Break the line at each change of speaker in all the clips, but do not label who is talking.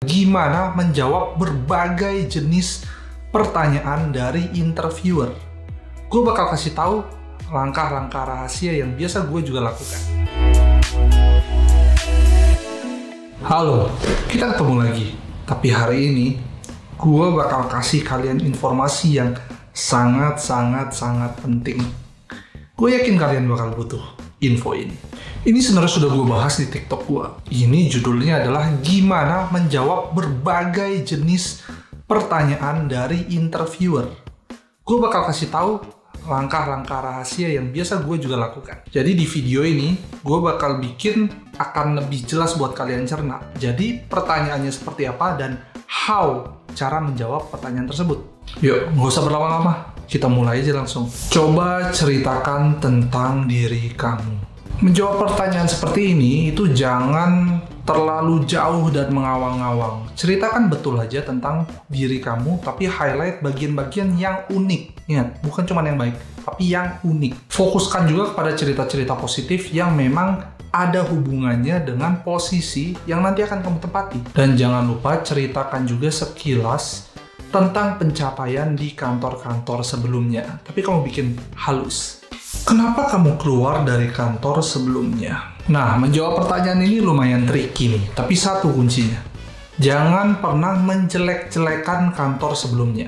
Gimana menjawab berbagai jenis pertanyaan dari interviewer. Gue bakal kasih tahu langkah-langkah rahasia yang biasa gue juga lakukan. Halo, kita ketemu lagi. Tapi hari ini gue bakal kasih kalian informasi yang sangat penting. Gue yakin kalian bakal butuh info ini. Ini sebenarnya sudah gue bahas di TikTok gue. Ini judulnya adalah gimana menjawab berbagai jenis pertanyaan dari interviewer. Gue bakal kasih tahu langkah-langkah rahasia yang biasa gue juga lakukan. Jadi di video ini gue bakal bikin akan lebih jelas buat kalian cerna. Jadi pertanyaannya seperti apa dan how cara menjawab pertanyaan tersebut. Yuk, nggak usah berlama-lama. Kita mulai aja langsung. Coba ceritakan tentang diri kamu. Menjawab pertanyaan seperti ini itu jangan terlalu jauh dan mengawang-awang. Ceritakan betul aja tentang diri kamu, tapi highlight bagian-bagian yang unik. Ingat, bukan cuma yang baik, tapi yang unik. Fokuskan juga kepada cerita-cerita positif yang memang ada hubungannya dengan posisi yang nanti akan kamu tempati. Dan jangan lupa ceritakan juga sekilas tentang pencapaian di kantor-kantor sebelumnya. Tapi kamu bikin halus. Kenapa kamu keluar dari kantor sebelumnya? Nah, menjawab pertanyaan ini lumayan tricky nih, tapi satu kuncinya. Jangan pernah menjelek-jelekan kantor sebelumnya.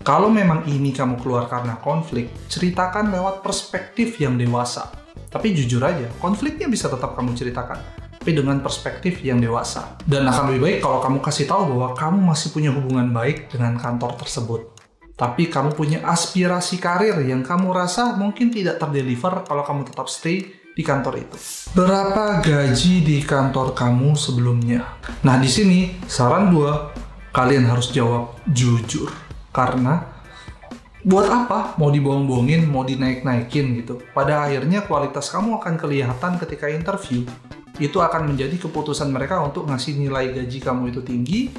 Kalau memang ini kamu keluar karena konflik, ceritakan lewat perspektif yang dewasa. Tapi jujur aja, konfliknya bisa tetap kamu ceritakan, tapi dengan perspektif yang dewasa. Dan akan lebih baik kalau kamu kasih tahu bahwa kamu masih punya hubungan baik dengan kantor tersebut. Tapi kamu punya aspirasi karir yang kamu rasa mungkin tidak terdeliver kalau kamu tetap stay di kantor itu. Berapa gaji di kantor kamu sebelumnya? Nah, di sini saran gue, kalian harus jawab jujur. Karena buat apa mau dibohong-bohongin, mau dinaik-naikin gitu. Pada akhirnya kualitas kamu akan kelihatan ketika interview. Itu akan menjadi keputusan mereka untuk ngasih nilai gaji kamu itu tinggi,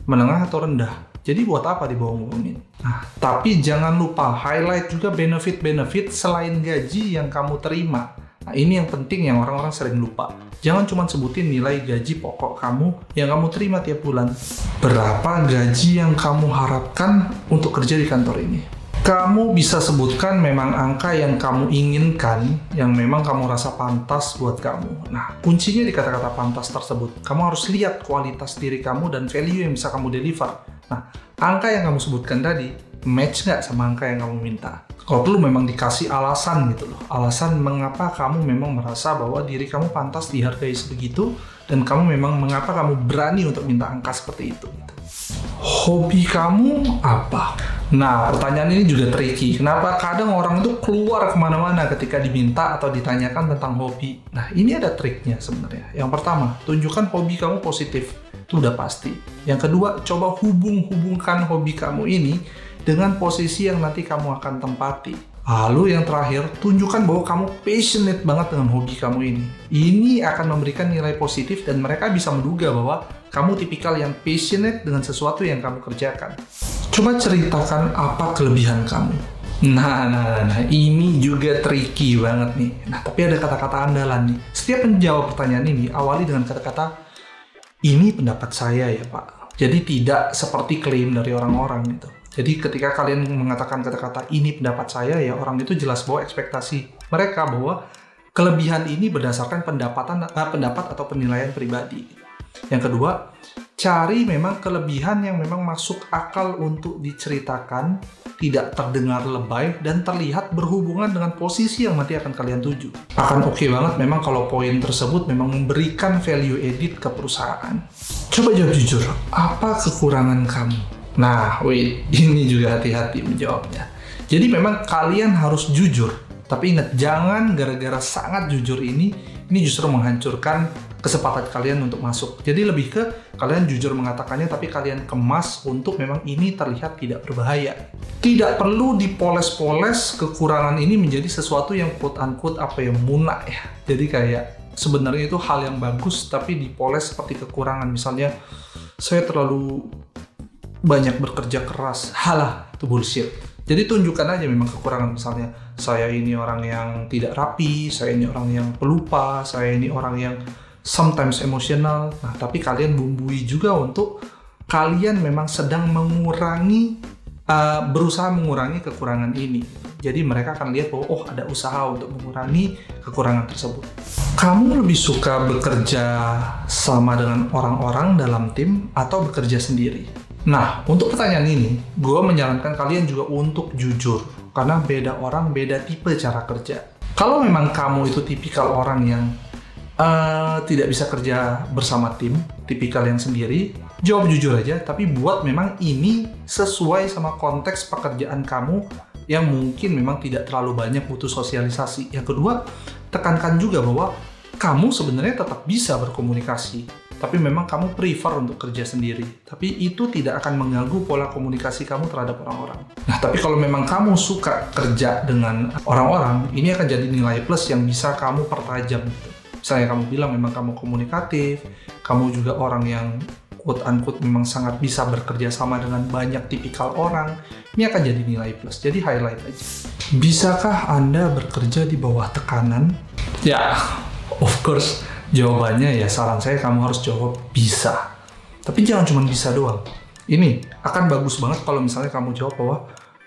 menengah atau rendah. Jadi buat apa dibohong-bohongin? Nah, tapi jangan lupa highlight juga benefit-benefit selain gaji yang kamu terima. Nah, ini yang penting yang orang-orang sering lupa. Jangan cuma sebutin nilai gaji pokok kamu yang kamu terima tiap bulan. Berapa gaji yang kamu harapkan untuk kerja di kantor ini? Kamu bisa sebutkan memang angka yang kamu inginkan, yang memang kamu rasa pantas buat kamu. Nah, kuncinya di kata-kata pantas tersebut. Kamu harus lihat kualitas diri kamu dan value yang bisa kamu deliver. Nah, angka yang kamu sebutkan tadi, match nggak sama angka yang kamu minta? Kalau perlu memang dikasih alasan gitu loh. Alasan mengapa kamu memang merasa bahwa diri kamu pantas dihargai sebegitu, dan kamu memang mengapa kamu berani untuk minta angka seperti itu. Gitu. Hobi kamu apa? Nah, pertanyaan ini juga tricky. Kenapa kadang orang itu keluar kemana-mana ketika diminta atau ditanyakan tentang hobi? Nah, ini ada triknya sebenarnya. Yang pertama, tunjukkan hobi kamu positif. Itu udah pasti. Yang kedua, coba hubungkan hobi kamu ini dengan posisi yang nanti kamu akan tempati. Lalu yang terakhir, tunjukkan bahwa kamu passionate banget dengan hobi kamu ini. Ini akan memberikan nilai positif dan mereka bisa menduga bahwa kamu tipikal yang passionate dengan sesuatu yang kamu kerjakan. Coba ceritakan apa kelebihan kamu. Nah, ini juga tricky banget nih. Nah, tapi ada kata-kata andalan nih. Setiap menjawab pertanyaan ini, awali dengan kata-kata, ini pendapat saya ya Pak. Jadi tidak seperti klaim dari orang-orang gitu. Jadi ketika kalian mengatakan kata-kata ini pendapat saya, ya orang itu jelas bahwa ekspektasi mereka bahwa kelebihan ini berdasarkan pendapat atau penilaian pribadi. Yang kedua, cari memang kelebihan yang memang masuk akal untuk diceritakan, tidak terdengar lebay, dan terlihat berhubungan dengan posisi yang nanti akan kalian tuju. Akan oke banget memang kalau poin tersebut memang memberikan value edit ke perusahaan. Coba jawab jujur, apa kekurangan kamu? Nah, ini juga hati-hati menjawabnya. Jadi memang kalian harus jujur. Tapi ingat, jangan gara-gara sangat jujur ini justru menghancurkan kesempatan kalian untuk masuk. Jadi lebih ke kalian jujur mengatakannya, tapi kalian kemas untuk memang ini terlihat tidak berbahaya. Tidak perlu dipoles-poles kekurangan ini menjadi sesuatu yang quote-unquote munak ya. Jadi kayak sebenarnya itu hal yang bagus, tapi dipoles seperti kekurangan. Misalnya, saya terlalu banyak bekerja keras. Halah, itu bullshit. Jadi tunjukkan aja memang kekurangan, misalnya saya ini orang yang tidak rapi, saya ini orang yang pelupa, saya ini orang yang sometimes emosional. Nah, tapi kalian bumbui juga untuk kalian memang sedang berusaha mengurangi kekurangan ini. Jadi mereka akan lihat bahwa oh, ada usaha untuk mengurangi kekurangan tersebut. Kamu lebih suka bekerja sama dengan orang-orang dalam tim atau bekerja sendiri? Nah, untuk pertanyaan ini, gue menyarankan kalian juga untuk jujur. Karena beda orang, beda tipe cara kerja. Kalau memang kamu itu tipikal orang yang tidak bisa kerja bersama tim, tipikal yang sendiri, jawab jujur aja, tapi buat memang ini sesuai sama konteks pekerjaan kamu yang mungkin memang tidak terlalu banyak butuh sosialisasi. Yang kedua, tekankan juga bahwa kamu sebenarnya tetap bisa berkomunikasi, tapi memang kamu prefer untuk kerja sendiri. Tapi itu tidak akan mengganggu pola komunikasi kamu terhadap orang-orang. Nah, tapi kalau memang kamu suka kerja dengan orang-orang, ini akan jadi nilai plus yang bisa kamu pertajam. Misalnya kamu bilang memang kamu komunikatif, kamu juga orang yang quote-unquote memang sangat bisa bekerja sama dengan banyak tipikal orang, ini akan jadi nilai plus. Jadi highlight aja. Bisakah Anda bekerja di bawah tekanan? Ya, of course. Jawabannya ya saran saya kamu harus jawab bisa. Tapi jangan cuma bisa doang. Ini akan bagus banget kalau misalnya kamu jawab bahwa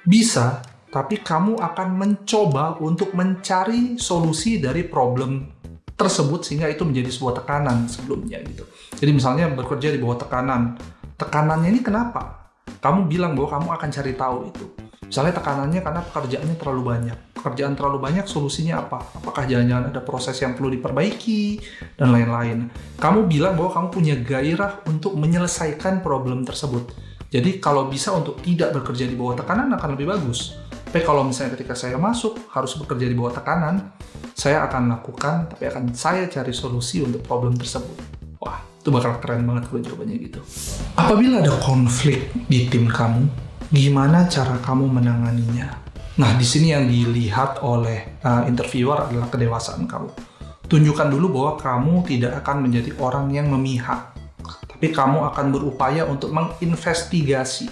bisa, tapi kamu akan mencoba untuk mencari solusi dari problem tersebut sehingga itu menjadi sebuah tekanan sebelumnya gitu. Jadi misalnya bekerja di bawah tekanan. Tekanannya ini kenapa? Kamu bilang bahwa kamu akan cari tahu itu. Misalnya tekanannya karena pekerjaannya terlalu banyak. Pekerjaan terlalu banyak, solusinya apa? Apakah jangan-jangan ada proses yang perlu diperbaiki, dan lain-lain. Kamu bilang bahwa kamu punya gairah untuk menyelesaikan problem tersebut. Jadi kalau bisa untuk tidak bekerja di bawah tekanan akan lebih bagus. Tapi kalau misalnya ketika saya masuk harus bekerja di bawah tekanan, saya akan lakukan, tapi akan saya cari solusi untuk problem tersebut. Wah, itu bakal keren banget kalau jawabannya gitu. Apabila ada konflik di tim kamu, gimana cara kamu menanganinya? Nah, di sini yang dilihat oleh interviewer adalah kedewasaan kamu. Tunjukkan dulu bahwa kamu tidak akan menjadi orang yang memihak, tapi kamu akan berupaya untuk menginvestigasi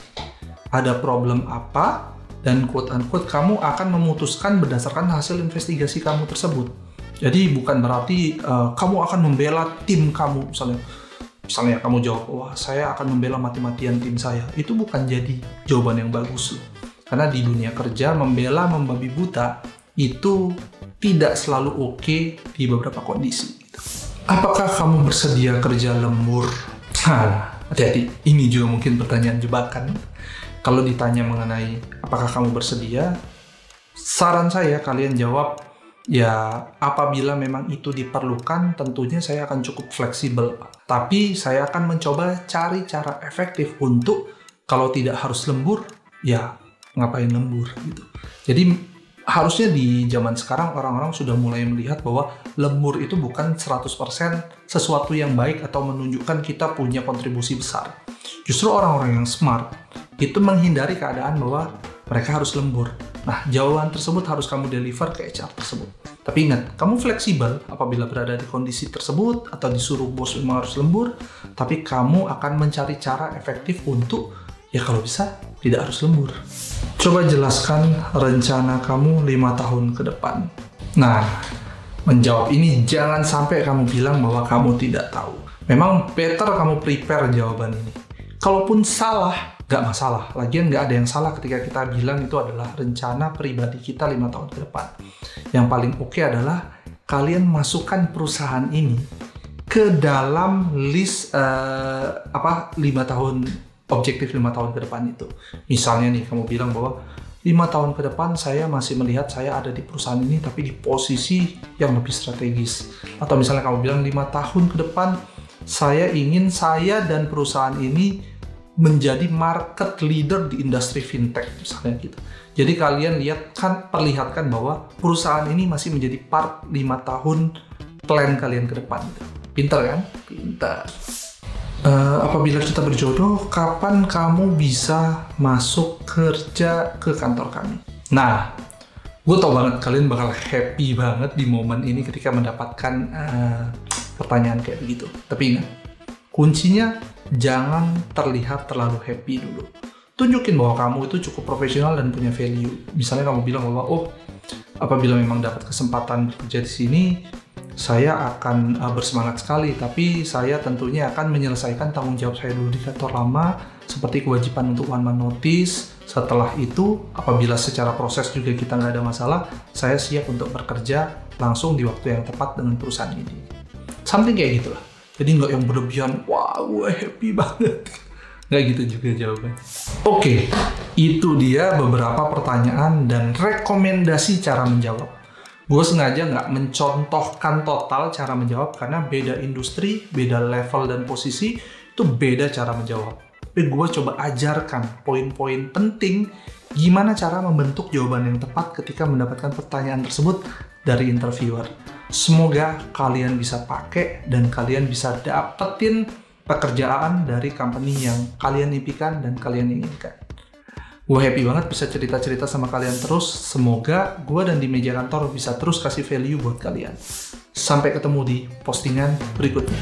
ada problem apa, dan quote-unquote kamu akan memutuskan berdasarkan hasil investigasi kamu tersebut. Jadi bukan berarti kamu akan membela tim kamu, misalnya kamu jawab, wah saya akan membela mati-matian tim saya. Itu bukan jadi jawaban yang bagus loh. Karena di dunia kerja, membela membabi buta itu tidak selalu oke di beberapa kondisi. Apakah kamu bersedia kerja lembur? Hati-hati, ini juga mungkin pertanyaan jebakan. Kalau ditanya mengenai apakah kamu bersedia, saran saya kalian jawab, ya apabila memang itu diperlukan, tentunya saya akan cukup fleksibel. Tapi saya akan mencoba cari cara efektif untuk kalau tidak harus lembur, ya ngapain lembur gitu. Jadi harusnya di zaman sekarang orang-orang sudah mulai melihat bahwa lembur itu bukan 100% sesuatu yang baik atau menunjukkan kita punya kontribusi besar. Justru orang-orang yang smart itu menghindari keadaan bahwa mereka harus lembur. Nah, jawaban tersebut harus kamu deliver ke HR tersebut. Tapi ingat, kamu fleksibel apabila berada di kondisi tersebut atau disuruh bos memang harus lembur, tapi kamu akan mencari cara efektif untuk ya kalau bisa tidak harus lembur. Coba jelaskan rencana kamu 5 tahun ke depan. Nah, menjawab ini jangan sampai kamu bilang bahwa kamu tidak tahu. Memang better kamu prepare jawaban ini. Kalaupun salah, nggak masalah. Lagian nggak ada yang salah ketika kita bilang itu adalah rencana pribadi kita 5 tahun ke depan. Yang paling oke adalah kalian masukkan perusahaan ini ke dalam list 5 tahun objektif 5 tahun ke depan itu. Misalnya nih, kamu bilang bahwa 5 tahun ke depan saya masih melihat saya ada di perusahaan ini tapi di posisi yang lebih strategis. Atau misalnya kamu bilang 5 tahun ke depan saya ingin saya dan perusahaan ini menjadi market leader di industri fintech misalnya gitu. Jadi kalian perlihatkan bahwa perusahaan ini masih menjadi part 5 tahun plan kalian ke depan gitu. Pinter kan? Pinter. Apabila kita berjodoh, kapan kamu bisa masuk kerja ke kantor kami? Nah, gue tau banget kalian bakal happy banget di momen ini ketika mendapatkan pertanyaan kayak begitu. Tapi ingat, kuncinya jangan terlihat terlalu happy dulu. Tunjukin bahwa kamu itu cukup profesional dan punya value. Misalnya kamu bilang bahwa, apabila memang dapat kesempatan bekerja di sini, saya akan bersemangat sekali, tapi saya tentunya akan menyelesaikan tanggung jawab saya dulu di kantor lama, seperti kewajiban untuk one man notice. Setelah itu, apabila secara proses juga kita nggak ada masalah, saya siap untuk bekerja langsung di waktu yang tepat dengan perusahaan ini. Something kayak gitulah. Jadi nggak yang berlebihan, wah gue happy banget. Nggak gitu juga jawabannya. Oke, itu dia beberapa pertanyaan dan rekomendasi cara menjawab. Gue sengaja nggak mencontohkan total cara menjawab karena beda industri, beda level dan posisi, itu beda cara menjawab. Tapi gue coba ajarkan poin-poin penting gimana cara membentuk jawaban yang tepat ketika mendapatkan pertanyaan tersebut dari interviewer. Semoga kalian bisa pakai dan kalian bisa dapetin pekerjaan dari company yang kalian impikan dan kalian inginkan. Gue happy banget bisa cerita-cerita sama kalian terus. Semoga gue dan di meja kantor bisa terus kasih value buat kalian. Sampai ketemu di postingan berikutnya.